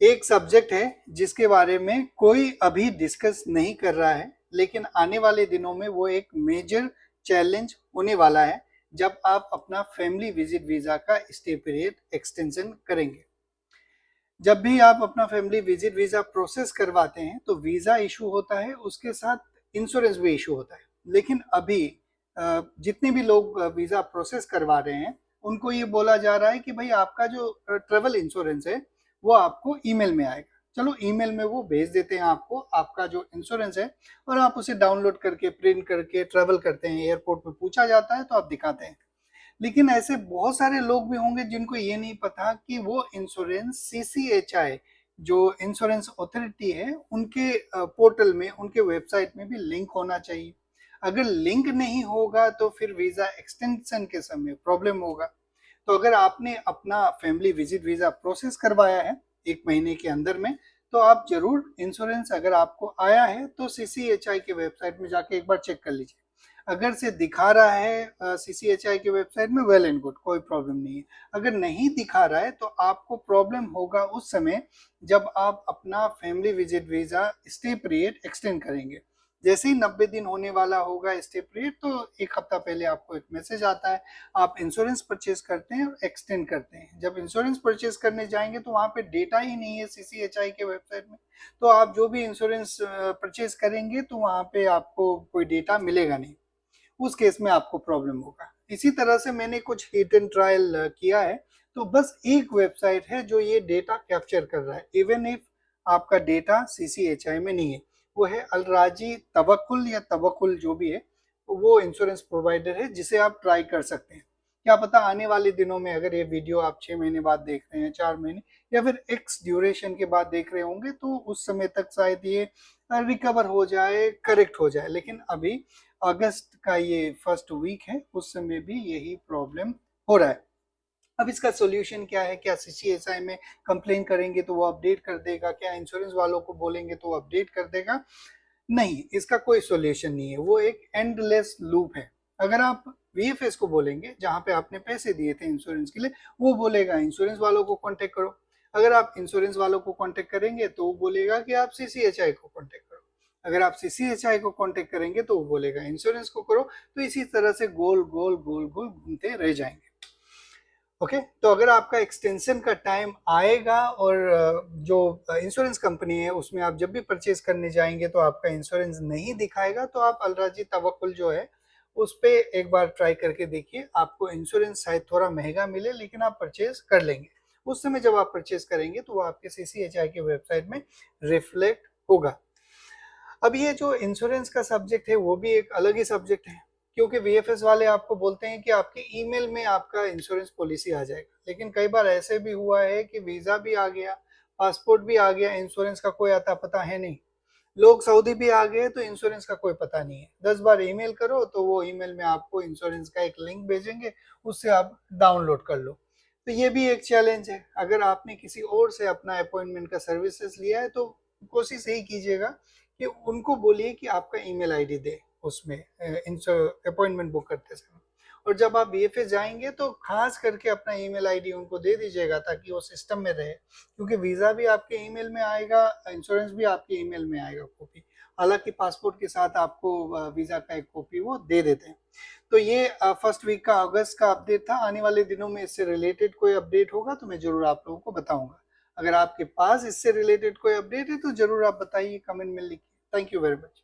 एक सब्जेक्ट है जिसके बारे में कोई अभी डिस्कस नहीं कर रहा है, लेकिन आने वाले दिनों में वो एक मेजर चैलेंज होने वाला है जब आप अपना फैमिली विजिट वीजा का स्टे पीरियड एक्सटेंशन करेंगे। जब भी आप अपना फैमिली विजिट वीजा प्रोसेस करवाते हैं तो वीजा इशू होता है, उसके साथ इंश्योरेंस भी इशू होता है। लेकिन अभी जितने भी लोग वीजा प्रोसेस करवा रहे हैं उनको ये बोला जा रहा है कि भाई आपका जो ट्रेवल इंश्योरेंस है वो आपको ईमेल में आएगा। चलो ईमेल में वो भेज देते हैं आपको आपका जो इंश्योरेंस है, और आप उसे डाउनलोड करके प्रिंट करके ट्रेवल करते हैं, एयरपोर्ट पे पूछा जाता है तो आप दिखाते हैं। लेकिन ऐसे बहुत सारे लोग भी होंगे जिनको ये नहीं पता कि वो इंश्योरेंस सीसीएचआई जो इंश्योरेंस अथॉरिटी है उनके पोर्टल में, उनके वेबसाइट में भी लिंक होना चाहिए। अगर लिंक नहीं होगा तो फिर वीजा एक्सटेंशन के समय प्रॉब्लम होगा। तो अगर आपने अपना फैमिली विजिट वीजा प्रोसेस करवाया है 1 महीने के अंदर में, तो आप जरूर इंश्योरेंस अगर आपको आया है तो सीसीएचआई के वेबसाइट में जाके एक बार चेक कर लीजिए। अगर से दिखा रहा है सीसीएचआई की वेबसाइट में, वेल एंड गुड, कोई प्रॉब्लम नहीं है। अगर नहीं दिखा रहा है तो आपको प्रॉब्लम होगा उस समय जब आप अपना family visit visa stay period extend करेंगे। जैसे ही 90 दिन होने वाला होगा स्टे पीरियड, तो 1 हफ्ता पहले आपको एक मैसेज आता है, आप इंश्योरेंस परचेज करते हैं और एक्सटेंड करते हैं। जब इंश्योरेंस परचेज करने जाएंगे तो वहां पे डेटा ही नहीं है सीसीएचआई के वेबसाइट में, तो आप जो भी इंश्योरेंस परचेज करेंगे तो वहां पे आपको कोई डेटा मिलेगा नहीं। उस केस में आपको प्रॉब्लम होगा। इसी तरह से मैंने कुछ हिट एंड ट्रायल किया है, तो बस एक वेबसाइट है जो ये डेटा कैप्चर कर रहा है, इवन इफ आपका डेटा सीसीएचआई में नहीं है। वो है अलराजी तवक्कुल या तवक्कुल जो भी है, वो इंश्योरेंस प्रोवाइडर है जिसे आप ट्राई कर सकते हैं। क्या पता आने वाले दिनों में अगर ये वीडियो आप 6 महीने बाद देख रहे हैं, 4 महीने या फिर एक्स ड्यूरेशन के बाद देख रहे होंगे, तो उस समय तक शायद ये रिकवर हो जाए, करेक्ट हो जाए। लेकिन अभी अगस्त का ये फर्स्ट वीक है, उस समय भी यही प्रॉब्लम हो रहा है। अब इसका सॉल्यूशन क्या है? क्या सीसीएसआई में कंप्लेन करेंगे तो वो अपडेट कर देगा? क्या इंश्योरेंस वालों को बोलेंगे तो वो अपडेट कर देगा? नहीं, इसका कोई सॉल्यूशन नहीं है। वो एक एंडलेस लूप है। अगर आप वीएफएस को बोलेंगे जहां पे आपने पैसे दिए थे इंश्योरेंस के लिए, वो बोलेगा इंश्योरेंस वालों को कांटेक्ट करो। अगर आप इंश्योरेंस वालों को कांटेक्ट करेंगे तो वो बोलेगा कि आप सीसीएचआई को कांटेक्ट करो। अगर आप सीसीएचआई को कांटेक्ट करेंगे तो वो बोलेगा इंश्योरेंस को करो। तो इसी तरह से गोल गोल गोल गोल घूमते रह जाएंगे। ओके, तो अगर आपका एक्सटेंशन का टाइम आएगा और जो इंश्योरेंस कंपनी है उसमें आप जब भी परचेज करने जाएंगे तो आपका इंश्योरेंस नहीं दिखाएगा, तो आप अलराजी तवक्कुल जो है उस पे एक बार ट्राई करके देखिए। आपको इंश्योरेंस शायद थोड़ा महंगा मिले लेकिन आप परचेज कर लेंगे। उस समय जब आप परचेज करेंगे तो वो आपके सीसीएचआई के वेबसाइट में रिफ्लेक्ट होगा। अब ये जो इंश्योरेंस का सब्जेक्ट है वो भी एक अलग ही सब्जेक्ट है, क्योंकि वीएफएस वाले आपको बोलते हैं कि आपके ईमेल में आपका इंश्योरेंस पॉलिसी आ जाएगा। लेकिन कई बार ऐसे भी हुआ है कि वीजा भी आ गया, पासपोर्ट भी आ गया, इंश्योरेंस का कोई अता पता है नहीं। लोग सऊदी भी आ गए तो इंश्योरेंस का कोई पता नहीं है। 10 बार ईमेल करो तो वो ईमेल में आपको इंश्योरेंस का एक लिंक भेजेंगे, उससे आप डाउनलोड कर लो। तो ये भी एक चैलेंज है। अगर आपने किसी और से अपना अपॉइंटमेंट का सर्विसेज लिया है तो कोशिश यही कीजिएगा कि उनको बोलिए कि आपका ईमेल आईडी दे उसमें अपॉइंटमेंट बुक करते समय। और जब आप वीएफएस जाएंगे तो खास करके अपना ईमेल आईडी उनको दे दीजिएगा ताकि वो सिस्टम में रहे, क्योंकि वीजा भी आपके ईमेल में आएगा, इंश्योरेंस भी आपके ईमेल में आएगा कॉपी। हालांकि पासपोर्ट के साथ आपको वीजा का एक कॉपी वो दे देते हैं। तो ये फर्स्ट वीक का अगस्त का अपडेट था। आने वाले दिनों में इससे रिलेटेड कोई अपडेट होगा तो मैं जरूर आप लोगों को बताऊंगा। अगर आपके पास इससे रिलेटेड कोई अपडेट है तो जरूर आप बताइए, कमेंट में लिखिए। Thank you very much.